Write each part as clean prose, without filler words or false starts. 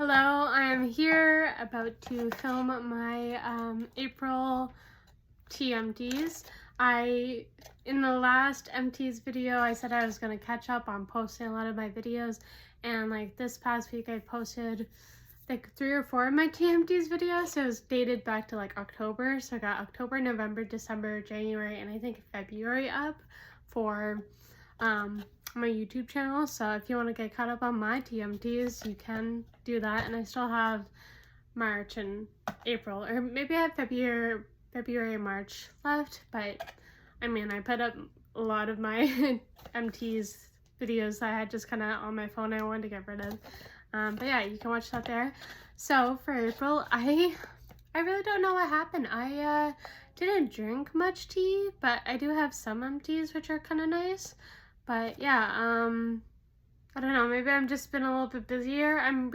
Hello, I'm here about to film my April tea empties. In the last empties video, I said I was going to catch up on posting a lot of my videos, and like this past week I posted like 3 or 4 of my tea empties videos, so it was dated back to like October. So I got October, November, December, January, and I think February up for my YouTube channel. So if you want to get caught up on my TMTs, you can do that. And I still have March and April, or maybe I have February, March left. But I mean, I put up a lot of my MTs videos that I had just kind of on my phone I wanted to get rid of. But yeah, you can watch that there. So for April, I really don't know what happened. I didn't drink much tea, but I do have some empties which are kind of nice. But yeah, I don't know, maybe I've just been a little bit busier. I am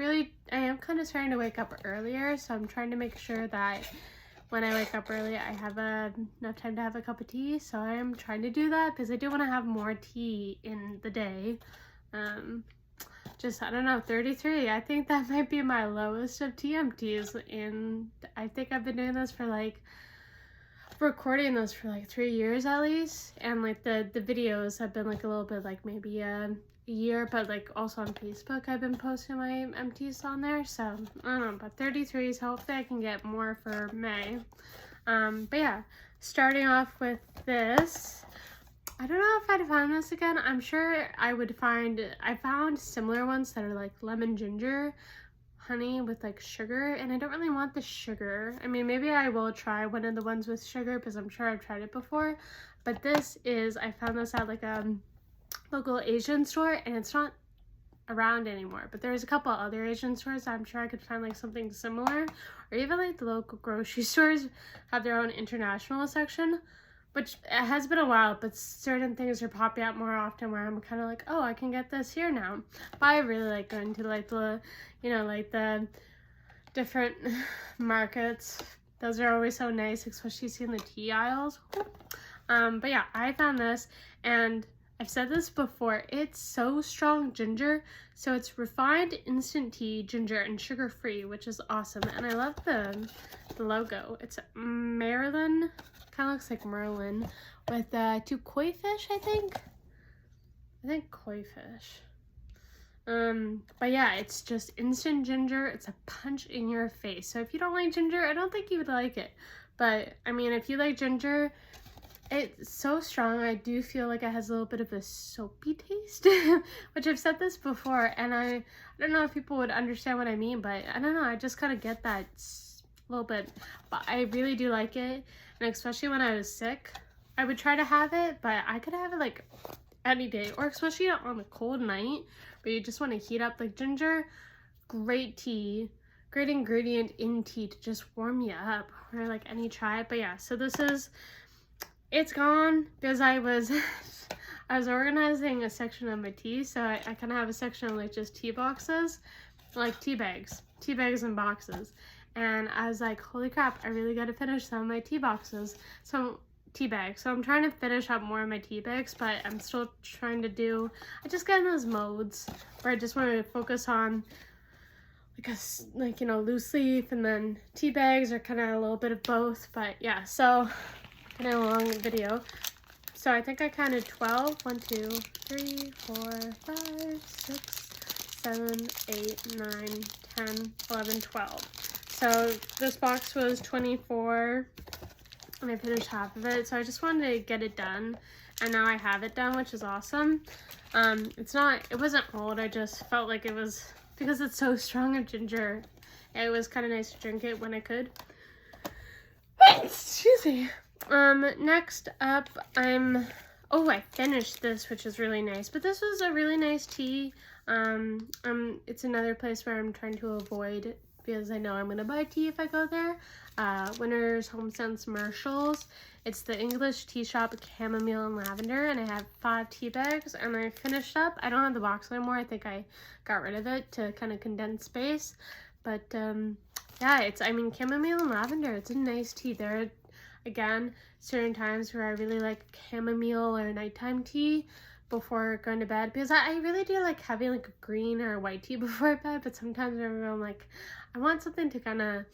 kind of starting to wake up earlier, so I'm trying to make sure that when I wake up early, I have enough time to have a cup of tea. So I am trying to do that because I do want to have more tea in the day. I don't know, 33. I think that might be my lowest of TMTs, and I think I've been doing this for like recording this for like 3 years at least, and like the videos have been like a little bit like maybe a year, but like also on Facebook I've been posting my empties on there. So I don't know, but 33, so hopefully I can get more for May. But yeah, starting off with this, I don't know if I'd find this again. I'm sure I found similar ones that are like lemon ginger honey with like sugar, and I don't really want the sugar. I mean, maybe I will try one of the ones with sugar because I'm sure I've tried it before, but I found this at like a local Asian store, and it's not around anymore, but there's a couple other Asian stores that I'm sure I could find like something similar, or even like the local grocery stores have their own international section, which it has been a while, but certain things are popping up more often where I'm kind of like, oh, I can get this here now. But I really like going to like the, like the different markets. Those are always so nice, especially seeing the tea aisles. But yeah, I found this, and I've said this before, it's so strong ginger. So it's refined instant tea, ginger, and sugar-free, which is awesome. And I love the logo. It's Maryland. Kind of looks like Merlin with 2 koi fish, I think koi fish. But yeah, it's just instant ginger. It's a punch in your face. So if you don't like ginger, I don't think you would like it. But I mean, if you like ginger, it's so strong. I do feel like it has a little bit of a soapy taste, which I've said this before, and I don't know if people would understand what I mean, but I don't know, I just kind of get that little bit. But I really do like it, and especially when I was sick, I would try to have it, but I could have it like any day, or especially on a cold night where you just want to heat up like ginger. Great tea, great ingredient in tea to just warm you up, or like any try it. But yeah, so it's gone because I was organizing a section of my tea, so I kind of have a section of like just tea boxes, like tea bags and boxes. And I was like, holy crap, I really got to finish some of my tea bags. So I'm trying to finish up more of my tea bags, but I'm still trying to I just got in those modes where I just want to focus on like loose leaf, and then tea bags are kind of a little bit of both. But yeah, so kind of a long video. So I think I counted 12. 1, 2, 3, 4, 5, 6, 7, 8, 9, 10, 11, 12. So this box was 24, and I finished half of it. So I just wanted to get it done, and now I have it done, which is awesome. It wasn't old. I just felt like it was, because it's so strong of ginger, it was kind of nice to drink it when I could. Excuse me. Next up, I finished this, which is really nice, but this was a really nice tea. It's another place where I'm trying to avoid, because I know I'm gonna buy tea if I go there. Winners Homesense Marshalls. It's the English tea shop, chamomile and lavender, and I have 5 tea bags, and I finished up. I don't have the box anymore. I think I got rid of it to kind of condense space, but yeah, chamomile and lavender, it's a nice tea. There again, certain times where I really like chamomile or nighttime tea, before going to bed, because I really do like having like a green or a white tea before bed, but sometimes I'm like, I want something to kind of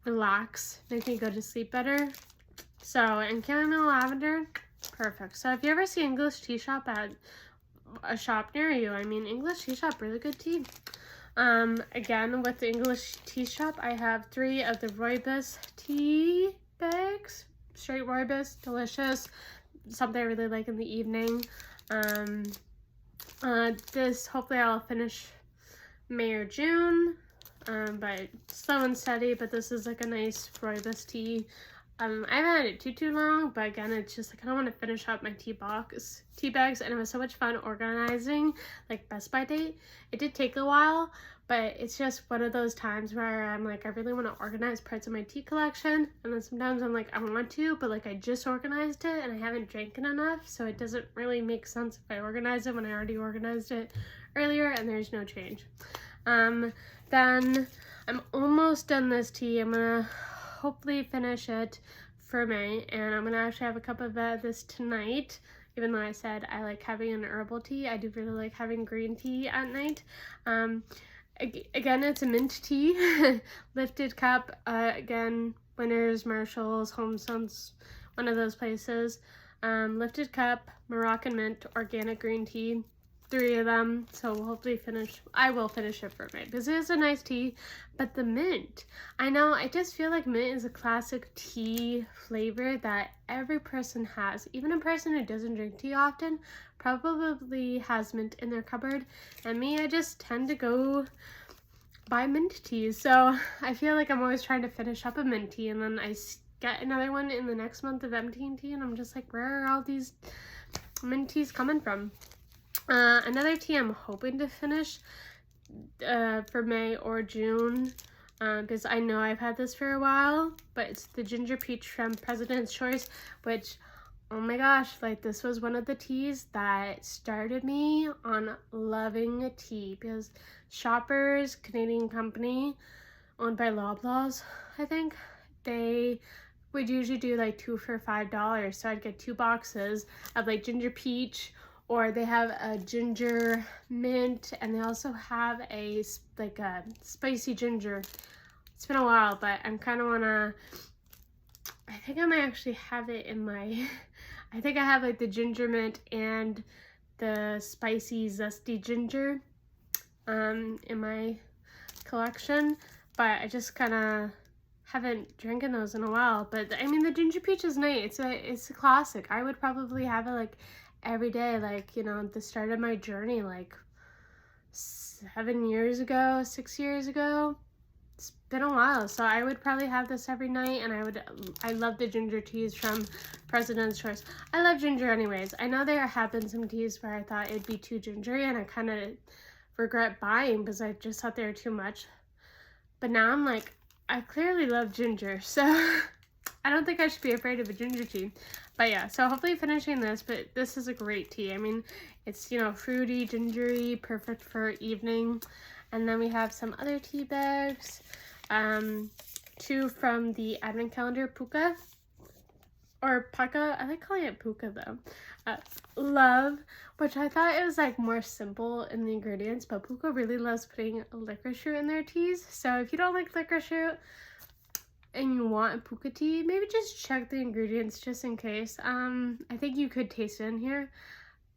relax, make me go to sleep better. So, and chamomile lavender, perfect. So if you ever see English tea shop at a shop near you, I mean, English tea shop, really good tea. Again, with the English tea shop, I have 3 of the rooibos tea bags. Straight rooibos, delicious. Something I really like in the evening. This, hopefully I'll finish May or June. But slow and steady, but this is like a nice rooibos tea. I haven't had it too long, but again, it's just like I don't want to finish up my tea bags, and it was so much fun organizing like Best By date. It did take a while, but it's just one of those times where I'm like, I really want to organize parts of my tea collection, and then sometimes I'm like, I want to, but like I just organized it and I haven't drank it enough, so it doesn't really make sense if I organize it when I already organized it earlier and there's no change. Then I'm almost done this tea. I'm gonna hopefully finish it for May, and I'm gonna actually have a cup of this tonight. Even though I said I like having an herbal tea, I do really like having green tea at night. Again, it's a mint tea. Lifted cup, again, Winners, Marshalls, HomeSense, one of those places. Lifted cup, Moroccan mint, organic green tea. 3 of them, so we'll hopefully I will finish it for May, because it is a nice tea. But the mint, I know, I just feel like mint is a classic tea flavor that every person has. Even a person who doesn't drink tea often probably has mint in their cupboard, and me, I just tend to go buy mint teas. So I feel like I'm always trying to finish up a mint tea, and then I get another one in the next month of emptying tea, and I'm just like, where are all these mint teas coming from? Another tea I'm hoping to finish for May or June, because I know I've had this for a while, but it's the ginger peach from President's Choice, which, oh my gosh, like this was one of the teas that started me on loving tea, because Shoppers, Canadian company, owned by Loblaws, I think, they would usually do like 2 for $5, so I'd get 2 boxes of like ginger peach, or they have a ginger mint, and they also have a like a spicy ginger. It's been a while, but I'm kind of wanna, I think I might actually have it in my, I think I have like the ginger mint and the spicy zesty ginger in my collection, but I just kind of haven't drinking those in a while. But I mean, the ginger peach is nice. It's a classic. I would probably have it like every day, like, you know, the start of my journey, like 7 years ago, 6 years ago. It's been a while, so I would probably have this every night. And I love the ginger teas from President's Choice. I love ginger anyways. I know there have been some teas where I thought it'd be too gingery, and I kind of regret buying because I just thought they were too much. But now I'm like, I clearly love ginger, so I don't think I should be afraid of a ginger tea. But yeah, so hopefully finishing this, but this is a great tea. I mean, it's, you know, fruity, gingery, perfect for evening. And then we have some other tea bags. 2 from the advent calendar, Puka, or Pucka. I like calling it Puka though. Love, which I thought it was like more simple in the ingredients, but Puka really loves putting licorice root in their teas. So if you don't like licorice root and you want a Puka tea, maybe just check the ingredients just in case. I think you could taste it in here,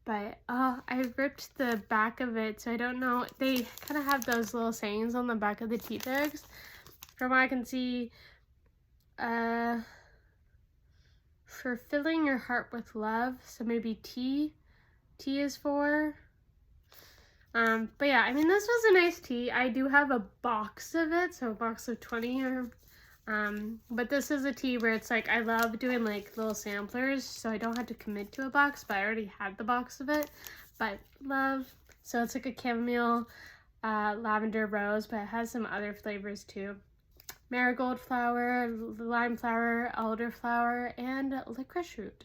but I ripped the back of it, so I don't know. They kind of have those little sayings on the back of the tea bags. From what I can see, for filling your heart with love, so maybe tea is for. But yeah, I mean, this was a nice tea. I do have a box of it, so a box of 20 or but this is a tea where it's like, I love doing like little samplers, so I don't have to commit to a box, but I already had the box of it. But love, so it's like a chamomile, lavender, rose, but it has some other flavors too. Marigold flower, lime flower, elderflower, and licorice root.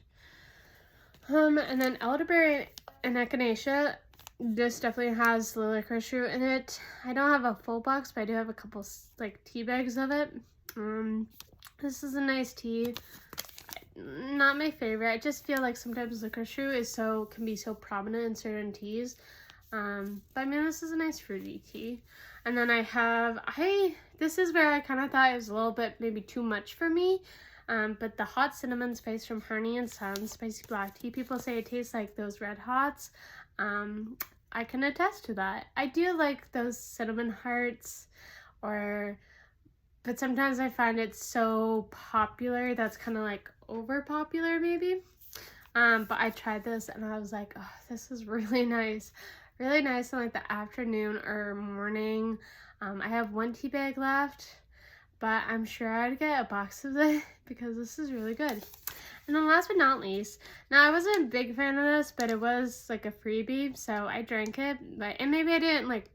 And then elderberry and echinacea. This definitely has the licorice root in it. I don't have a full box, but I do have a couple like tea bags of it. This is a nice tea. not my favorite. I just feel like sometimes licorice root can be so prominent in certain teas. But I mean, this is a nice fruity tea. And then this is where I kind of thought it was a little bit maybe too much for me. But the hot cinnamon spice from Harney and Sons spicy black tea, people say it tastes like those Red Hots. I can attest to that. I do like those cinnamon hearts, but sometimes I find it so popular that's kind of like over popular maybe. But I tried this and I was like, oh, this is really nice. Really nice in like the afternoon or morning. I have one tea bag left, but I'm sure I'd get a box of it because this is really good. And then last but not least, now I wasn't a big fan of this, but it was like a freebie, so I drank it. And maybe I didn't like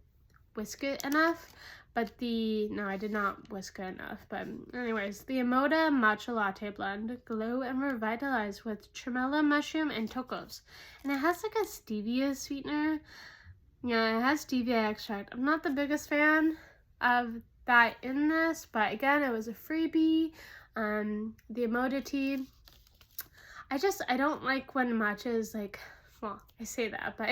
whisk it enough, but no, I did not whisk it enough. But anyways, the Emoda Matcha Latte Blend, glow and revitalize with tremella mushroom and tocos. And it has like a stevia sweetener. Yeah, it has stevia extract. I'm not the biggest fan of that in this, but again, it was a freebie. The Emoda tea. I don't like when matcha is like, well, I say that, but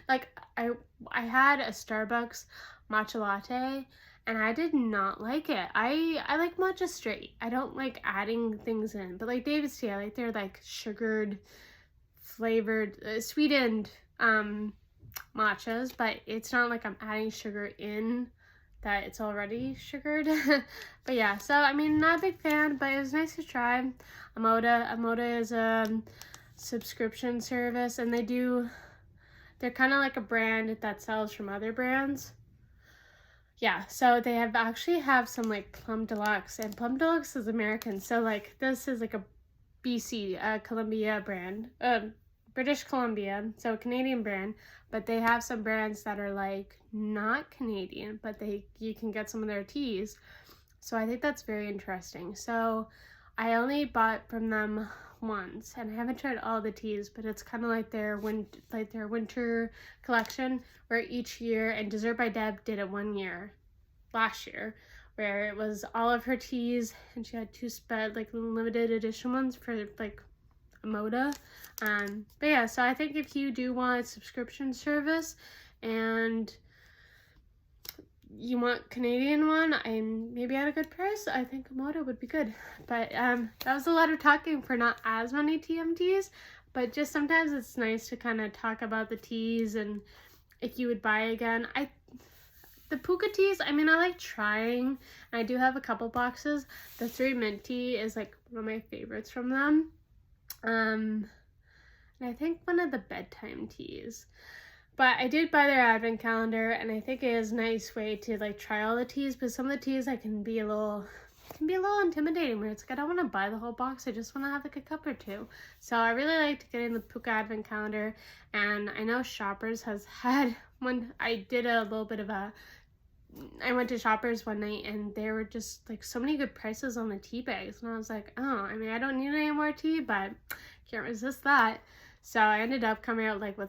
like I had a Starbucks matcha latte and I did not like it. I like matcha straight. I don't like adding things in, but like David's tea, I like their like sugared, flavored, sweetened matchas, but it's not like I'm adding sugar in that it's already sugared. But yeah, so I mean, not a big fan, but it was nice to try. Emoda is a subscription service, and they're kind of like a brand that sells from other brands. Yeah, so they actually have some like Plum Deluxe, and Plum Deluxe is American, so like this is like a BC, Columbia brand, British Columbia, so Canadian brand, but they have some brands that are like not Canadian, but you can get some of their teas. So I think that's very interesting. So I only bought from them once, and I haven't tried all the teas, but it's kind of like their winter collection, where each year, and Dessert by Deb did it one year, last year, where it was all of her teas, and she had two like limited edition ones for like Emoda. But yeah, so I think if you do want a subscription service and you want Canadian one and maybe at a good price, I think Emoda would be good. But that was a lot of talking for not as many TMTs, but just sometimes it's nice to kind of talk about the teas and if you would buy again. The Puka teas, I mean, I like trying. I do have a couple boxes. The 3 mint tea is like one of my favorites from them. And I think one of the bedtime teas. But I did buy their advent calendar, and I think it is a nice way to like try all the teas, but some of the teas can be a little intimidating, where it's like I don't want to buy the whole box, I just want to have like a cup or two. So I really liked getting the Puka advent calendar, and I know Shoppers has had one. I went to Shoppers one night and there were just like so many good prices on the tea bags, and I was like, oh, I mean, I don't need any more tea, but can't resist that. So I ended up coming out like with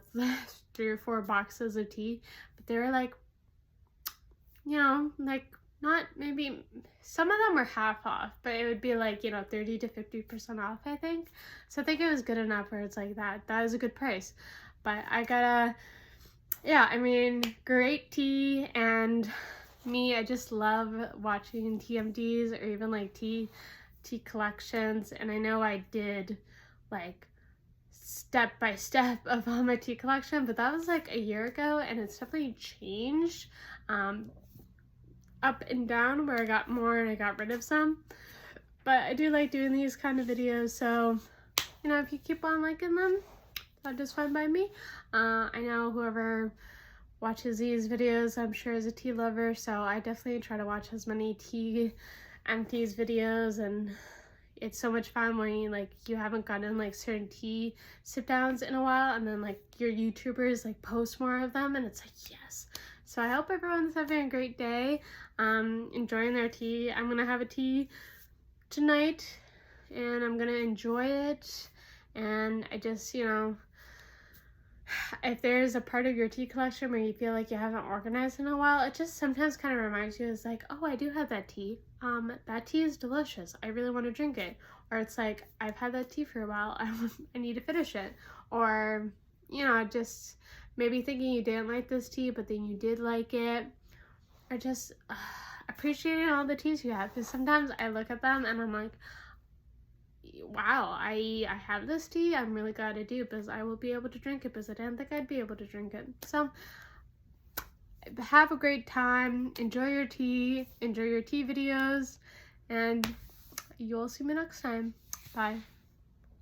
3 or 4 boxes of tea, but they were like, you know, like not, maybe some of them were half off, but it would be like, you know, 30 to 50% off, I think. So I think it was good enough where it's like that is a good price. But yeah, I mean, great tea. And me, I just love watching TMDs or even like tea collections. And I know I did like step by step of all my tea collection, but that was like a year ago, and it's definitely changed up and down, where I got more and I got rid of some. But I do like doing these kind of videos, so you know, if you keep on liking them, that's just fine by me. I know whoever watches these videos, I'm sure, is a tea lover, so I definitely try to watch as many tea empties videos, and it's so much fun when you haven't gotten like certain tea sit downs in a while, and then like your YouTubers like post more of them, and it's like, yes. So I hope everyone's having a great day, enjoying their tea. I'm gonna have a tea tonight and I'm gonna enjoy it, and I just, you know, if there's a part of your tea collection where you feel like you haven't organized in a while, it just sometimes kind of reminds you, it's like, oh, I do have that tea. That tea is delicious. I really want to drink it. Or it's like, I've had that tea for a while. I need to finish it. Or, you know, just maybe thinking you didn't like this tea, but then you did like it. Or just appreciating all the teas you have. Because sometimes I look at them and I'm like, wow, I have this tea. I'm really glad I do, because I will be able to drink it, because I didn't think I'd be able to drink it. So have a great time, enjoy your tea videos, and you'll see me next time. Bye.